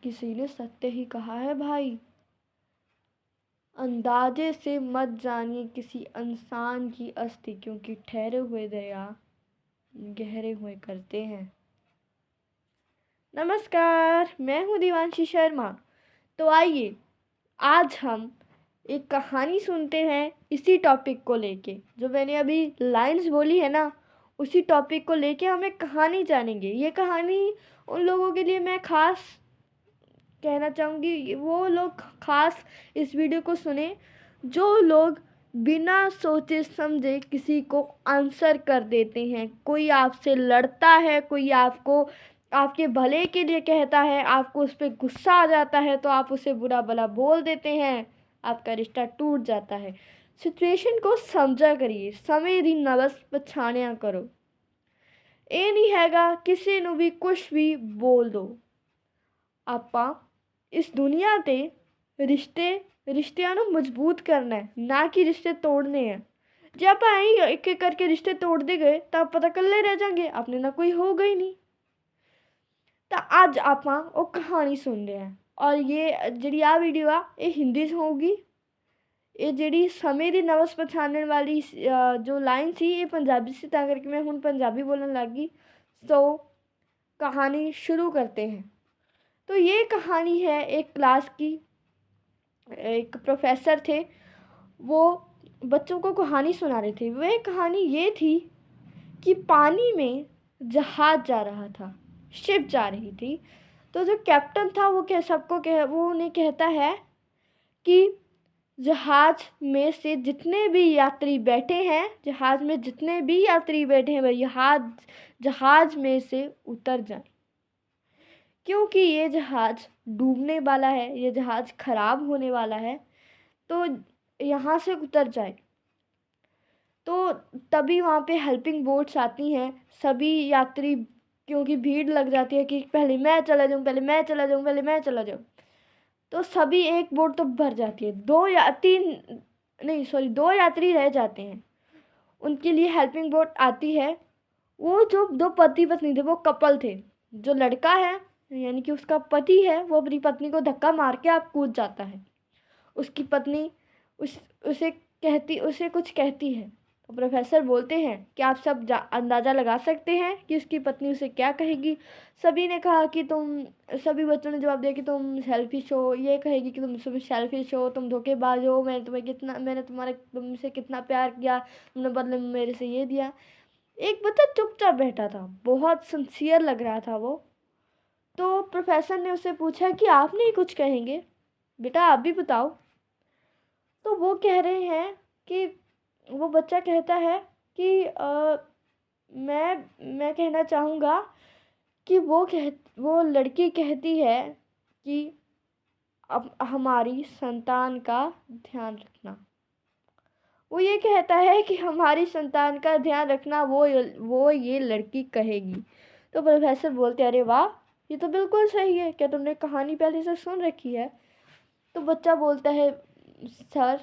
किसी ने सत्य ही कहा है भाई। अंदाजे से मत जानिए किसी इंसान की अस्थि, क्योंकि ठहरे हुए दरिया गहरे हुए करते हैं। नमस्कार, मैं हूँ दिवांशी शर्मा। तो आइए आज हम एक कहानी सुनते हैं इसी टॉपिक को लेके। जो मैंने अभी लाइंस बोली है ना, उसी टॉपिक को लेके हम एक कहानी जानेंगे। ये कहानी उन लोगों के लिए मैं खास कहना चाहूँगी, वो लोग खास इस वीडियो को सुने जो लोग बिना सोचे समझे किसी को आंसर कर देते हैं। कोई आपसे लड़ता है, कोई आपको आपके भले के लिए कहता है, आपको उस पर गुस्सा आ जाता है तो आप उसे बुरा भला बोल देते हैं, आपका रिश्ता टूट जाता है। सिचुएशन को समझा करिए, समय दी नवस पछाणिया करो। ਇਹ नहीं हैगा किसी ਨੂੰ भी कुछ भी बोल दो। ਆਪਾਂ इस दुनिया ते रिश्तिਆਂ ਨੂੰ मजबूत करना है, ना कि रिश्ते तोड़ने हैं। जे आप एक एक करके रिश्ते तोड़ते गए तो आप तो कल्ले रह जाएंगे, अपने ना कोई होगा ही नहीं। तो अज आप वो कहानी सुन रहे हैं और ये जी आ वीडियो आ ये हिंदी च होगी। ये जी समय की नवस पछाणन वाली जो लाइन सी ये पंजाबी सी, ता करके मैं हुण पंजाबी बोलने लग गई। तो कहानी शुरू करते हैं। तो ये कहानी है एक क्लास की। एक प्रोफेसर थे, वो बच्चों को कहानी सुना रहे थे। वह कहानी ये थी कि पानी में जहाज जा रहा था, शिप जा रही थी। तो जो कैप्टन था वो वो उन्हें कहता है कि जहाज में से जितने भी यात्री बैठे हैं, जहाज में जितने भी यात्री बैठे हैं वह जहाज में से उतर जाएं, क्योंकि ये जहाज डूबने वाला है, ये जहाज खराब होने वाला है, तो यहाँ से उतर जाए। तो तभी वहाँ पे हेल्पिंग बोट्स आती हैं। सभी यात्री, क्योंकि भीड़ लग जाती है कि पहले मैं चला जाऊँ, पहले मैं चला जाऊँ, पहले मैं चला जाऊँ, तो सभी एक बोट तो भर जाती है। दो यात्री रह जाते हैं। उनके लिए हेल्पिंग बोट आती है। वो जो दो पति पत्नी थे, वो कपल थे। जो लड़का है यानी कि उसका पति है, वो अपनी पत्नी को धक्का मार के आप कूद जाता है। उसकी पत्नी उसे कुछ कहती है। तो प्रोफेसर बोलते हैं कि आप सब अंदाज़ा लगा सकते हैं कि उसकी पत्नी उसे क्या कहेगी। सभी बच्चों ने जवाब दिया कि तुम सेल्फिश हो। ये कहेगी कि तुम सेल्फिश हो, तुम धोखेबाज हो, मैंने तुमसे कितना प्यार किया, तुमने बदले में मेरे से ये दिया। एक बच्चा चुपचाप बैठा था, बहुत सिंसियर लग रहा था वो। तो प्रोफेसर ने उससे पूछा कि आप नहीं कुछ कहेंगे, बेटा आप भी बताओ। तो वो कह रहे हैं कि वो बच्चा कहता है कि मैं कहना चाहूँगा कि वो लड़की कहती है कि अब हमारी संतान का ध्यान रखना। वो ये कहता है कि हमारी संतान का ध्यान रखना वो ये लड़की कहेगी। तो प्रोफेसर बोलते अरे वाह, ये तो बिल्कुल सही है, क्या तुमने कहानी पहले से सुन रखी है? तो बच्चा बोलता है सर,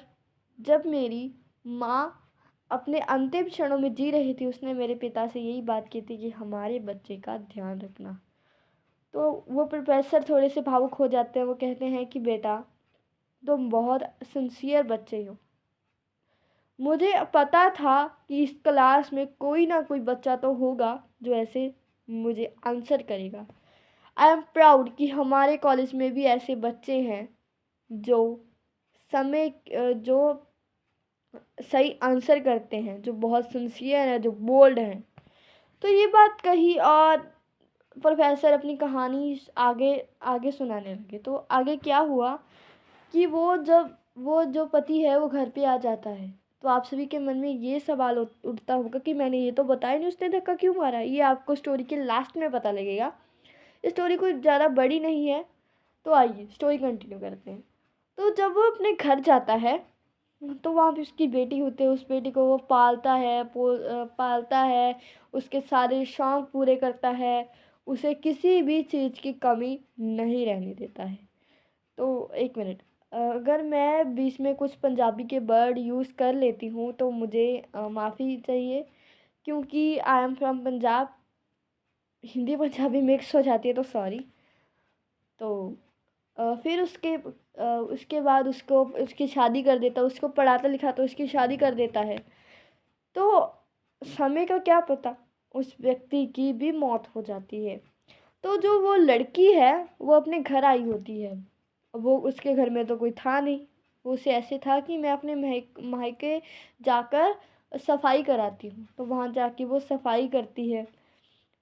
जब मेरी माँ अपने अंतिम क्षणों में जी रही थी, उसने मेरे पिता से यही बात की थी कि हमारे बच्चे का ध्यान रखना। तो वो प्रोफेसर थोड़े से भावुक हो जाते हैं। वो कहते हैं कि बेटा तुम बहुत सिंसियर बच्चे हो। मुझे पता था कि इस क्लास में कोई ना कोई बच्चा तो होगा जो ऐसे मुझे आंसर करेगा। आई एम प्राउड कि हमारे कॉलेज में भी ऐसे बच्चे हैं जो जो सही आंसर करते हैं, जो बहुत सिंसियर हैं, जो बोल्ड हैं। तो ये बात कही और प्रोफेसर अपनी कहानी आगे आगे सुनाने लगे। तो आगे क्या हुआ कि वो जो पति है वो घर पे आ जाता है। तो आप सभी के मन में ये सवाल उठता होगा कि मैंने ये तो बताया नहीं उसने धक्का क्यों मारा। ये आपको स्टोरी के लास्ट में पता लगेगा। स्टोरी कोई ज़्यादा बड़ी नहीं है, तो आइए स्टोरी कंटिन्यू करते हैं। तो जब वो अपने घर जाता है तो वहाँ पे उसकी बेटी होती है। उस बेटी को वो पालता है, उसके सारे शौक़ पूरे करता है, उसे किसी भी चीज़ की कमी नहीं रहने देता है। तो एक मिनट, अगर मैं बीच में कुछ पंजाबी के वर्ड यूज़ कर लेती हूँ तो मुझे माफ़ी चाहिए, क्योंकि I am from Punjab. Hindi Punjabi mix हो जाती है तो सॉरी। तो फिर उसके बाद उसकी शादी कर देता, उसको पढ़ाता लिखाता उसकी शादी कर देता है। तो समय का क्या पता, उस व्यक्ति की भी मौत हो जाती है। तो जो वो लड़की है वो अपने घर आई होती है। वो उसके घर में तो कोई था नहीं। वो उसे ऐसे था कि मैं अपने मायके जाकर सफाई कराती हूँ। तो वहाँ जाके वो सफाई करती है।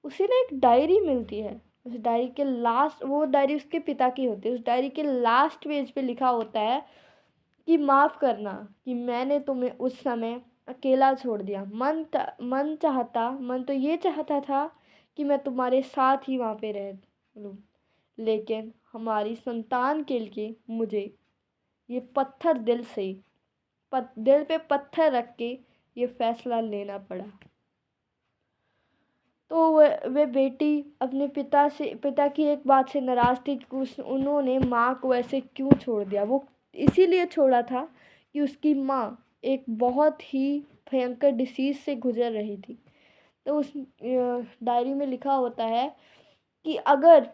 उसे ना एक डायरी मिलती है। उस डायरी के लास्ट, वो डायरी उसके पिता की होती है, उस डायरी के लास्ट पेज पे लिखा होता है कि माफ़ करना कि मैंने तुम्हें उस समय अकेला छोड़ दिया। मन तो ये चाहता था कि मैं तुम्हारे साथ ही वहाँ पे रह लूँ, लेकिन हमारी संतान के लिए मुझे ये पत्थर दिल पे पत्थर रख के ये फैसला लेना पड़ा। तो वे बेटी अपने पिता की एक बात से नाराज़ थी कि उन्होंने माँ को ऐसे क्यों छोड़ दिया। वो इसीलिए छोड़ा था कि उसकी माँ एक बहुत ही भयंकर डिसीज़ से गुजर रही थी। तो उस डायरी में लिखा होता है कि अगर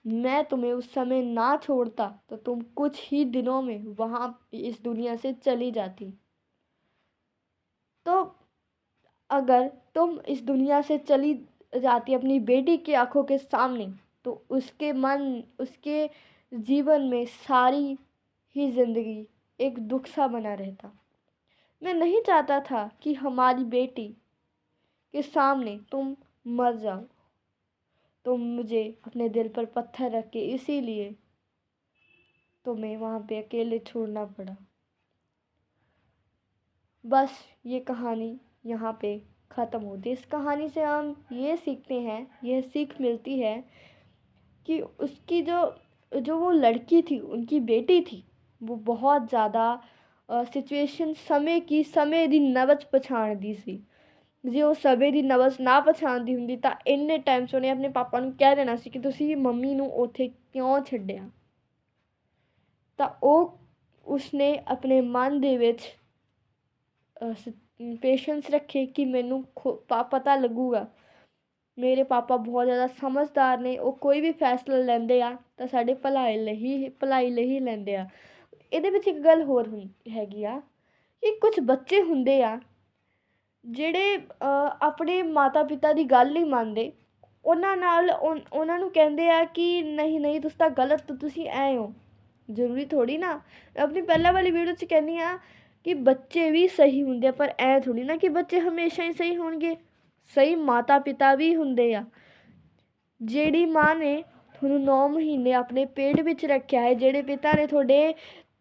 मैं तुम्हें उस समय ना छोड़ता तो तुम कुछ ही दिनों में वहाँ इस दुनिया से चली जाती। तो अगर तुम इस दुनिया से चली जाती अपनी बेटी की आंखों के सामने, तो उसके जीवन में सारी ही ज़िंदगी एक दुख सा बना रहता। मैं नहीं चाहता था कि हमारी बेटी के सामने तुम मर जाओ। तुम मुझे अपने दिल पर पत्थर रख के इसीलिए तुम्हें वहाँ पे अकेले छोड़ना पड़ा। बस ये कहानी यहाँ पे ख़त्म होती है। इस कहानी से हम ये सीखते हैं, यह सीख मिलती है कि उसकी जो वो लड़की थी, उनकी बेटी थी, वो बहुत ज़्यादा सिचुएशन समय ਦੀ ਨਬਜ਼ ਪਛਾਣਦੀ ਸੀ। ਜੇ ਉਹ ਸਮੇਂ ਦੀ ਨਬਜ਼ ਨਾ ਪਛਾਣਦੀ ਹੁੰਦੀ ਤਾਂ ਇੰਨੇ ਟਾਈਮ 'ਚ ਉਹਨੇ ਆਪਣੇ ਪਾਪਾ ਨੂੰ ਕਹਿ ਦੇਣਾ ਸੀ ਕਿ ਤੁਸੀਂ ਮੰਮੀ ਨੂੰ ਉੱਥੇ ਕਿਉਂ ਛੱਡਿਆ। ਤਾਂ ਉਸਨੇ ਆਪਣੇ ਮਨ ਦੇ ਵਿੱਚ पेशेंस रखे कि मैनू पता लगूगा। मेरे पापा बहुत ज़्यादा समझदार ने, वो कोई भी फैसला लेंदे आ तो साडे भलाई लई ही लेंदे आ। इहदे विच एक गल होर हैगी आ कि कुछ बच्चे हुंदे आ ਜਿਹੜੇ ਆਪਣੇ ਮਾਤਾ ਪਿਤਾ ਦੀ ਗੱਲ ਨਹੀਂ ਮੰਨਦੇ। ਉਹਨਾਂ ਨੂੰ ਕਹਿੰਦੇ ਆ ਕਿ ਨਹੀਂ ਤੁਸੀਂ ਤਾਂ ਗਲਤ, ਤੁਸੀਂ ਐਂ ਹੋ। ਜ਼ਰੂਰੀ ਥੋੜ੍ਹੀ ਨਾ, ਆਪਣੀ ਪਹਿਲਾਂ ਵਾਲੀ ਵੀਡੀਓ 'ਚ ਕਹਿੰਦੀ ਹਾਂ ਕਿ ਬੱਚੇ ਵੀ ਸਹੀ ਹੁੰਦੇ ਆ, ਪਰ ਐਂ ਥੋੜ੍ਹੀ ਨਾ ਕਿ ਬੱਚੇ ਹਮੇਸ਼ਾ ਹੀ ਸਹੀ ਹੋਣਗੇ। ਸਹੀ ਮਾਤਾ ਪਿਤਾ ਵੀ ਹੁੰਦੇ ਆ। ਜਿਹੜੀ ਮਾਂ ਨੇ ਤੁਹਾਨੂੰ 9 ਮਹੀਨੇ ਆਪਣੇ ਪੇਟ ਵਿੱਚ ਰੱਖਿਆ ਹੈ, ਜਿਹੜੇ ਪਿਤਾ ਨੇ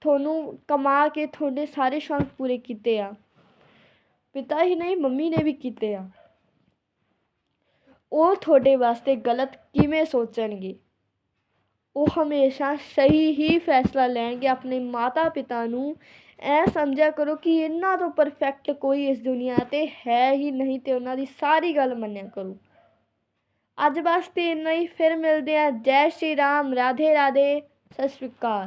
ਤੁਹਾਨੂੰ ਕਮਾ ਕੇ ਤੁਹਾਡੇ ਸਾਰੇ ਸ਼ੌਂਕ ਪੂਰੇ ਕੀਤੇ ਆ, ਪਿਤਾ ਹੀ ਨਹੀਂ ਮੰਮੀ ਨੇ ਵੀ ਕੀਤੇ ਆ, ਉਹ ਤੁਹਾਡੇ ਵਾਸਤੇ ਗਲਤ ਕਿਵੇਂ ਸੋਚਣਗੇ। ਉਹ ਹਮੇਸ਼ਾ ਸਹੀ ਹੀ ਫੈਸਲਾ ਲੈਣਗੇ। ਆਪਣੇ ਮਾਤਾ ਪਿਤਾ ਨੂੰ ਐ ਸਮਝਿਆ ਕਰੋ ਕਿ ਇਹਨਾਂ ਤੋਂ ਪਰਫੈਕਟ ਕੋਈ ਇਸ ਦੁਨੀਆ 'ਤੇ ਹੈ ਹੀ ਨਹੀਂ, ਅਤੇ ਉਹਨਾਂ ਦੀ ਸਾਰੀ ਗੱਲ ਮੰਨਿਆ ਕਰੋ। ਅੱਜ ਵਾਸਤੇ ਇੰਨਾ ਹੀ, ਫਿਰ ਮਿਲਦੇ ਹਾਂ। ਜੈ ਸ਼੍ਰੀ ਰਾਮ, ਰਾਧੇ ਰਾਧੇ, ਸਤਿ ਸ਼੍ਰੀ ਅਕਾਲ।